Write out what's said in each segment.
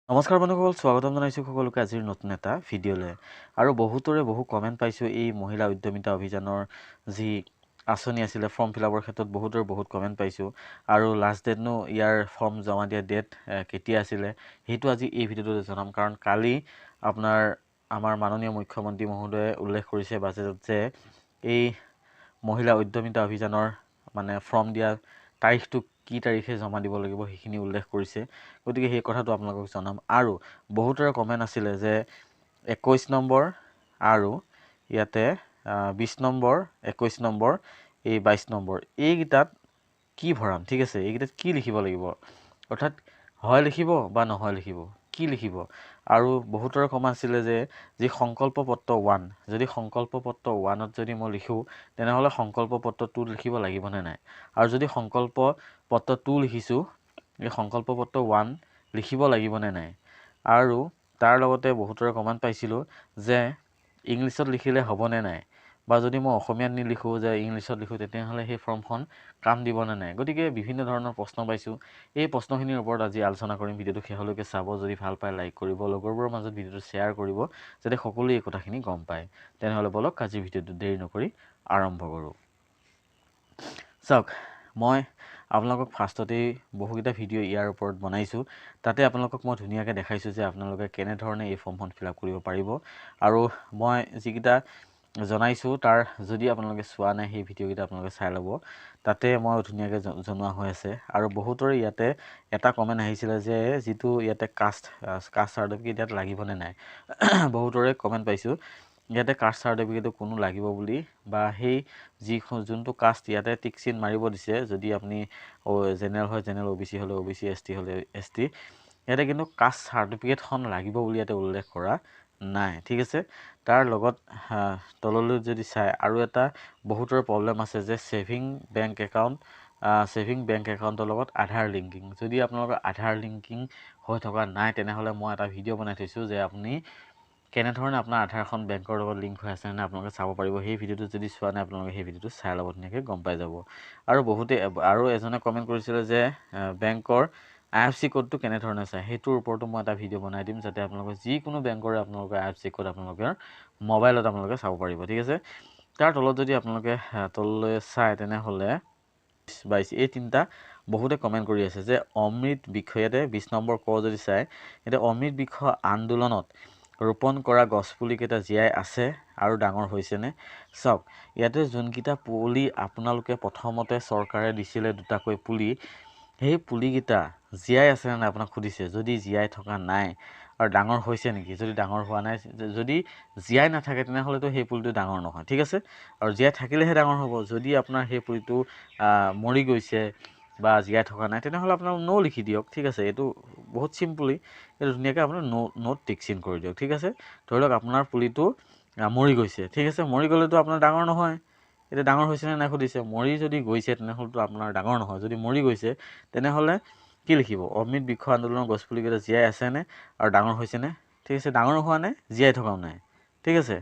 নমস্কাৰ বন্ধুসকল, স্বাগতম জনাইছোঁ সকলোকে আজিৰ নতুন এটা ভিডিঅ'লৈ। আৰু বহু কমেণ্ট পাইছোঁ এই মহিলা উদ্যমিতা অভিযানৰ যি আঁচনি আছিলে ফৰ্ম ফিলাপৰ ক্ষেত্ৰত বহুত কমেণ্ট পাইছোঁ। আৰু লাষ্ট ডেটনো ইয়াৰ ফৰ্ম জমা দিয়া ডেট কেতিয়া আছিলে সেইটো আজি এই ভিডিঅ'টোত জনাম। কাৰণ কালি আমাৰ মাননীয় মুখ্যমন্ত্ৰী মহোদয়ে উল্লেখ কৰিছে বাজেটত যে এই মহিলা উদ্যমিতা অভিযানৰ ফৰ্ম দিয়া তাৰিখটো কি তাৰিখে জমা দিব লাগিব সেইখিনি উল্লেখ কৰিছে। গতিকে সেই কথাটো আপোনালোকক জনাম। আৰু বহুতৰে কমেণ্ট আছিলে যে 21 নম্বৰ আৰু ইয়াতে 20 নম্বৰ, 21 নম্বৰ, এই 22 নম্বৰ এইকেইটাত কি ভৰাম, ঠিক আছে, এইকেইটাত কি লিখিব লাগিব, অৰ্থাৎ হয় লিখিব বা নহয় লিখিব, কি লিখিব। আৰু বহুতৰে কমেণ্ট আছিলে যে যি সংকল্প পত্ৰ 1, যদি সংকল্প পত্ৰ 1ত যদি মই লিখোঁ তেনেহ'লে সংকল্প পত্ৰ 2 লিখিব লাগিবনে নাই। আৰু যদি সংকল্প পত্ৰ 2 লিখিছোঁ এই সংকল্প পত্ৰ 1 লিখিব লাগিবনে নাই। আৰু তাৰ লগতে বহুতৰে কমেণ্ট পাইছিলোঁ যে ইংলিছত লিখিলে হ'বনে নাই, বা যদি মই অসমীয়াত নিলিখোঁ যে ইংলিছত লিখোঁ তেতিয়াহ'লে সেই ফৰ্মখন কাম দিবনে নাই। গতিকে বিভিন্ন ধৰণৰ প্ৰশ্ন পাইছোঁ। এই প্ৰশ্নখিনিৰ ওপৰত আজি আলোচনা কৰিম। ভিডিঅ'টো শেষলৈকে চাব। যদি ভাল পায় লাইক কৰিব, লগৰবোৰৰ মাজত ভিডিঅ'টো শ্বেয়াৰ কৰিব যাতে সকলোৱে এই কথাখিনি গম পায়। তেনেহ'লে বলক আজিৰ ভিডিঅ'টো দেৰি নকৰি আৰম্ভ কৰোঁ। চাওক, মই আপোনালোকক ফাৰ্ষ্টতেই বহুকেইটা ভিডিঅ' ইয়াৰ ওপৰত বনাইছোঁ। তাতে আপোনালোকক মই ধুনীয়াকৈ দেখাইছোঁ যে আপোনালোকে কেনেধৰণে এই ফৰ্মখন ফিল আপ কৰিব পাৰিব। আৰু মই যিকেইটা জনাইছোঁ তাৰ যদি আপোনালোকে চোৱা নাই সেই ভিডিঅ'কেইটা আপোনালোকে চাই ল'ব। তাতে মই ধুনীয়াকৈ জনোৱা হৈ আছে। আৰু বহুতৰে ইয়াতে এটা কমেণ্ট আহিছিলে যে যিটো ইয়াতে কাষ্ট চাৰ্টিফিকেট ইয়াত লাগিবনে নাই। বহুতৰে কমেণ্ট পাইছোঁ ইয়াতে কাষ্ট চাৰ্টিফিকেটো কোনো লাগিব বুলি, বা সেই যোনটো কাষ্ট ইয়াতে টিক চিন মাৰিব দিছে। যদি আপুনি জেনেৰেল হয় জেনেৰেল, OBC হ'লে OBC, ST হ'লে ST, ইয়াতে কিন্তু কাষ্ট চাৰ্টিফিকেটখন লাগিব বুলি ইয়াতে উল্লেখ কৰা নাই, ঠিক আছে। তাৰ লগত তললৈ যদি চাই আৰু এটা বহুতৰে প্ৰব্লেম আছে যে ছেভিং বেংক একাউণ্টৰ লগত আধাৰ লিংকিং। যদি আপোনালোকৰ আধাৰ লিংকিং হৈ থকা নাই তেনেহ'লে মই এটা ভিডিঅ' বনাই থৈছোঁ যে আপুনি কেনেধৰণে আপোনাৰ আধাৰখন বেংকৰ লগত লিংক হৈ আছে নে আপোনালোকে চাব পাৰিব। সেই ভিডিঅ'টো যদি চোৱা নাই আপোনালোকে সেই ভিডিঅ'টো চাই ল'ব, ধুনীয়াকৈ গম পাই যাব। আৰু এজনে কমেণ্ট কৰিছিলে যে বেংকৰ IFC কোডটো কেনেধৰণে চায়, সেইটোৰ ওপৰতো মই এটা ভিডিঅ' বনাই দিম যাতে আপোনালোকে যিকোনো বেংকৰে আপোনালোকৰ IFC কোড আপোনালোকৰ মোবাইলত আপোনালোকে চাব পাৰিব, ঠিক আছে। তাৰ তলত যদি আপোনালোকে তললৈ চায় তেনেহ'লে 22 এই তিনিটা বহুতে কমেণ্ট কৰি আছে যে অমৃত বিষয়াতে 20 নম্বৰ যদি চায় এতিয়া অমৃত বৃক্ষ আন্দোলনত ৰোপণ কৰা গছপুলিকেইটা জীয়াই আছে আৰু ডাঙৰ হৈছেনে। চাওক, ইয়াতে যোনকেইটা পুলি আপোনালোকে প্ৰথমতে চৰকাৰে দিছিলে দুটাকৈ পুলি, সেই পুলিকেইটা জীয়াই আছেনে নাই আপোনাক সুধিছে। যদি জীয়াই থকা নাই আৰু ডাঙৰ হৈছে নেকি, যদি ডাঙৰ হোৱা নাই, যদি জীয়াই নাথাকে তেনেহ'লেতো সেই পুলিটো ডাঙৰ নহয়, ঠিক আছে। আৰু জীয়াই থাকিলেহে ডাঙৰ হ'ব। যদি আপোনাৰ সেই পুলিটো মৰি গৈছে বা জীয়াই থকা নাই তেনেহ'লে আপোনাৰ ন' লিখি দিয়ক, ঠিক আছে। এইটো বহুত চিম্পলি এইটো ধুনীয়াকৈ আপোনাৰ নোট টিক চিন কৰি দিয়ক, ঠিক আছে। ধৰি লওক আপোনাৰ পুলিটো মৰি গৈছে, ঠিক আছে। মৰি গ'লেতো আপোনাৰ ডাঙৰ নহয়। এতিয়া ডাঙৰ হৈছেনে নাই সুধিছে। মৰি যদি গৈছে তেনেহ'লেতো আপোনাৰ ডাঙৰ নহয়। যদি মৰি গৈছে তেনেহ'লে কি লিখিব, অমৃত বৃক্ষ আন্দোলনৰ গছপুলিকেইটা জীয়াই আছেনে আৰু ডাঙৰ হৈছেনে, ঠিক আছে। ডাঙৰ হোৱা নাই, জীয়াই থকাও নাই, ঠিক আছে।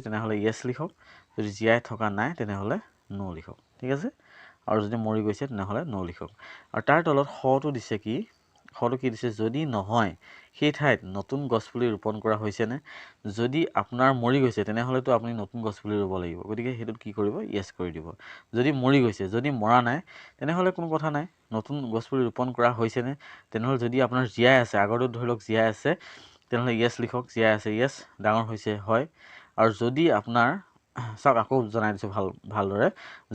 তেনেহ'লে য়েছ লিখক। যদি জীয়াই থকা নাই তেনেহ'লে ন' লিখক, ঠিক আছে। আৰু যদি মৰি গৈছে তেনেহ'লে ন' লিখক। আৰু তাৰ তলত শটো দিছে কি, শটো কি দিছে, যদি নহয় সেই ঠাইত নতুন গছপুলি ৰোপণ কৰা হৈছেনে। যদি আপোনাৰ মৰি গৈছে তেনেহ'লেতো আপুনি নতুন গছপুলি ৰুব লাগিব। গতিকে সেইটোত কি কৰিব, য়েছ কৰি দিব। যদি মৰি গৈছে, যদি মৰা নাই তেনেহ'লে কোনো কথা নাই, নতুন গছপুলি ৰোপণ কৰা হৈছেনে। তেনেহ'লে যদি আপোনাৰ জীয়াই আছে, আগৰটোত ধৰি লওক জীয়াই আছে তেনেহ'লে য়েছ লিখক। জীয়াই আছে য়েছ, ডাঙৰ হৈছে হয়। আৰু যদি আপোনাৰ চাওক, আকৌ জনাই দিছোঁ ভালদৰে,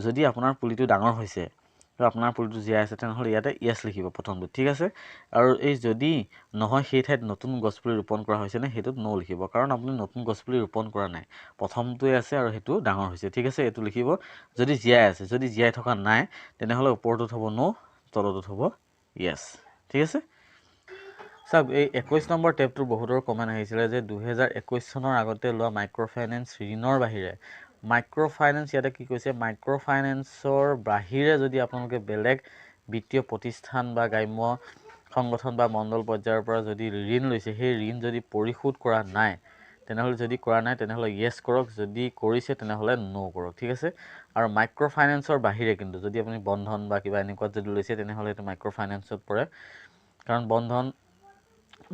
যদি আপোনাৰ পুলিটো ডাঙৰ হৈছে আৰু আপোনাৰ পুলিটো জীয়াই আছে তেনেহ'লে ইয়াতে য়েছ লিখিব প্ৰথমটো, ঠিক আছে। আৰু এই যদি নহয় সেই ঠাইত নতুন গছপুলি ৰোপণ কৰা হৈছেনে সেইটোত ন' লিখিব। কাৰণ আপুনি নতুন গছপুলি ৰোপণ কৰা নাই, প্ৰথমটোৱে আছে আৰু সেইটো ডাঙৰ হৈছে, ঠিক আছে। এইটো লিখিব। যদি জীয়াই আছে, যদি জীয়াই থকা নাই তেনেহ'লে ওপৰটোত হ'ব ন', তলটোত হ'ব য়েছ, ঠিক আছে। চাওক, এই 21 নম্বৰ টেপটোৰ বহুতৰ কমেণ্ট আহিছিলে যে 2021 চনৰ আগতে লোৱা মাইক্ৰ' ফাইনেন্স ঋণৰ বাহিৰে, মাইক্ৰ' ফাইনেন্স ইয়াতে কি কৈছে, মাইক্ৰ' ফাইনেন্সৰ বাহিৰে যদি আপোনালোকে বেলেগ বিত্তীয় প্ৰতিষ্ঠান বা গ্ৰাম্য সংগঠন বা মণ্ডল পৰ্যায়ৰ পৰা যদি ঋণ লৈছে, সেই ঋণ যদি পৰিশোধ কৰা নাই তেনেহ'লে, যদি কৰা নাই তেনেহ'লে য়েছ কৰক। যদি কৰিছে তেনেহ'লে ন' কৰক, ঠিক আছে। আৰু মাইক্ৰ' ফাইনেন্সৰ বাহিৰে কিন্তু যদি আপুনি বন্ধন বা কিবা এনেকুৱাত যদি লৈছে তেনেহ'লে সেইটো মাইক্ৰ' ফাইনেন্সত পৰে। কাৰণ বন্ধন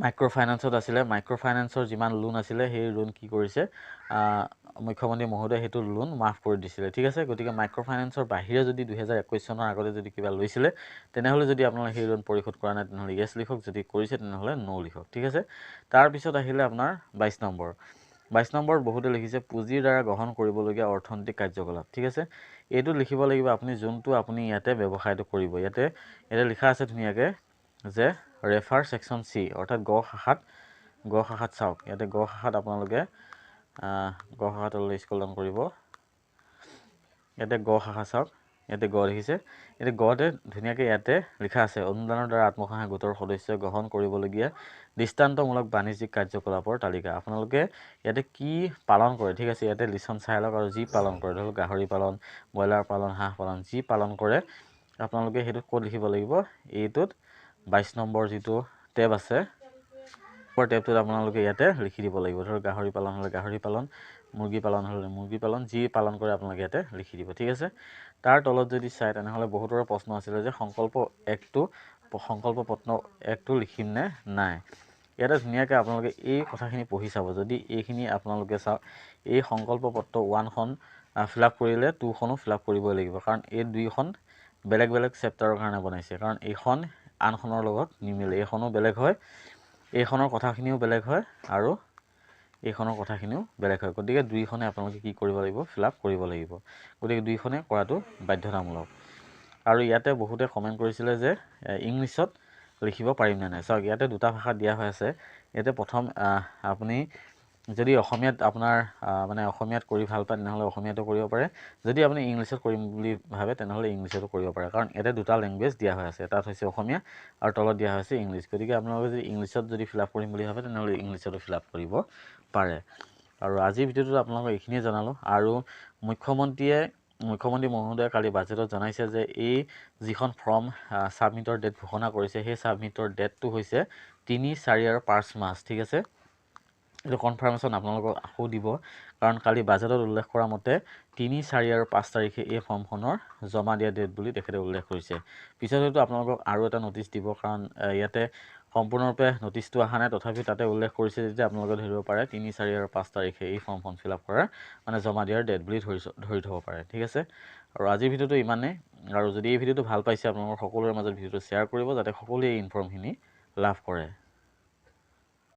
মাইক্ৰ' ফাইনেন্সত আছিলে মাইক্ৰ' ফাইনেন্সৰ যিমান লোন আছিলে সেই লোন কি কৰিছে মুখ্যমন্ত্ৰী মহোদয়ে সেইটো লোন মাফ কৰি দিছিলে ঠিক আছে গতিকে মাইক্ৰ' ফাইনেন্সৰ বাহিৰে যদি 2021 চনৰ আগতে যদি কিবা লৈছিলে তেনেহ'লে যদি আপোনালোকে সেই লোন পৰিশোধ কৰা নাই তেনেহ'লে ইয়েছ লিখক যদি কৰিছে তেনেহ'লে নো লিখক ঠিক আছে তাৰপিছত আহিলে আপোনাৰ 22 নম্বৰত বহুতে লিখিছে পুঁজিৰ দ্বাৰা গ্ৰহণ কৰিবলগীয়া অৰ্থনৈতিক কাৰ্যকলাপ ঠিক আছে এইটো লিখিব লাগিব আপুনি যোনটো আপুনি ইয়াতে ব্যৱসায়টো কৰিব ইয়াতে লিখা আছে ধুনীয়াকৈ যে ৰেফাৰ ছেকশ্যন চি অৰ্থাৎ গ শাখাত চাওক ইয়াতে গ শাখাত আপোনালোকে গ শাখাত স্ক্ৰল ডাউন কৰিব ইয়াতে গ শাখা চাওক ইয়াতে গ লিখিছে ইয়াতে গতে ধুনীয়াকৈ ইয়াতে লিখা আছে অনুদানৰ দ্বাৰা আত্মসহায়ক গোটৰ সদস্যই গ্ৰহণ কৰিবলগীয়া দৃষ্টান্তমূলক বাণিজ্যিক কাৰ্যকলাপৰ তালিকা আপোনালোকে ইয়াতে কি পালন কৰে ঠিক আছে ইয়াতে লিচন চাই লওক আৰু যি পালন কৰে ধৰক গাহৰি পালন ব্ৰইলাৰ পালন হাঁহ পালন যি পালন কৰে আপোনালোকে সেইটো ক'ত লিখিব লাগিব এইটোত 22 নম্বৰ যিটো টেব আছে টেবটোত আপোনালোকে ইয়াতে লিখি দিব লাগিব ধৰক গাহৰি পালন হ'লে গাহৰি পালন মুৰ্গী পালন হ'লে মুৰ্গী পালন যি পালন কৰে আপোনালোকে ইয়াতে লিখি দিব ঠিক আছে তাৰ তলত যদি চাই তেনেহ'লে বহুতৰে প্ৰশ্ন আছিলে যে সংকল্প পত্ৰ 1টো লিখিম নে নাই ইয়াতে ধুনীয়াকৈ আপোনালোকে এই কথাখিনি পঢ়ি চাব যদি এইখিনি আপোনালোকে চাওক এই সংকল্প পত্ৰ 1খন ফিল আপ কৰিলে 2খনো ফিল আপ কৰিবই লাগিব কাৰণ এই দুইখন বেলেগ চেপ্টাৰৰ কাৰণে বনাইছে কাৰণ এইখন আনখনৰ লগত নিমিলে এইখনো বেলেগ হয় এইখনৰ কথাখিনিও বেলেগ হয় আৰু এইখনৰ কথাখিনিও বেলেগ হয় গতিকে দুইখনে আপোনালোকে কি কৰিব লাগিব ফিল আপ কৰিব লাগিব গতিকে দুইখনে কৰাটো বাধ্যতামূলক আৰু ইয়াতে বহুতে কমেণ্ট কৰিছিলে যে ইংলিছত লিখিব পাৰিম নে নাই চাওক ইয়াতে দুটা ভাষা দিয়া হৈ আছে ইয়াতে প্ৰথম আপুনি যদি অসমীয়াত আপোনাৰ মানে অসমীয়াত কৰি ভাল পায় তেনেহ'লে অসমীয়াতো কৰিব পাৰে যদি আপুনি ইংলিছত কৰিম বুলি ভাবে তেনেহ'লে ইংলিছতো কৰিব পাৰে কাৰণ ইয়াতে দুটা লেংগুৱেজ দিয়া হৈ আছে তাত হৈছে অসমীয়া আৰু তলত দিয়া হৈছে ইংলিছ গতিকে আপোনালোকে যদি ইংলিছত যদি ফিল আপ কৰিম বুলি ভাবে তেনেহ'লে ইংলিছতো ফিল আপ কৰিব পাৰে আৰু আজিৰ ভিডিঅ'টোত আপোনালোকক এইখিনিয়ে জনালোঁ আৰু মুখ্যমন্ত্ৰী মহোদয়ে কালি বাজেটত জনাইছে যে এই যিখন ফৰ্ম ছাবমিটৰ ডেট ঘোষণা কৰিছে সেই ছাবমিটৰ ডেটটো হৈছে 3, 4 আৰু 5 মাৰ্চ ঠিক আছে এইটো কনফাৰ্মেশ্যন আপোনালোকক আকৌ দিব কাৰণ কালি বাজেটত উল্লেখ কৰা মতে 3, 4 আৰু 5 তাৰিখে এই ফৰ্মখনৰ জমা দিয়া ডেট বুলি তেখেতে উল্লেখ কৰিছে পিছত হয়তো আপোনালোকক আৰু এটা ন'টিচ দিব কাৰণ ইয়াতে সম্পূৰ্ণৰূপে ন'টিচটো অহা নাই তথাপিও তাতে উল্লেখ কৰিছে যে আপোনালোকে ধৰিব পাৰে 3, 4 আৰু 5 তাৰিখে এই ফৰ্মখন ফিল আপ কৰাৰ মানে জমা দিয়াৰ ডেট বুলি ধৰি থ'ব পাৰে ঠিক আছে আৰু আজিৰ ভিডিঅ'টো ইমানেই আৰু যদি এই ভিডিঅ'টো ভাল পাইছে আপোনালোকৰ সকলোৰে মাজত ভিডিঅ'টো শ্বেয়াৰ কৰিব যাতে সকলোৱে এই ইনফৰ্মখিনি লাভ কৰে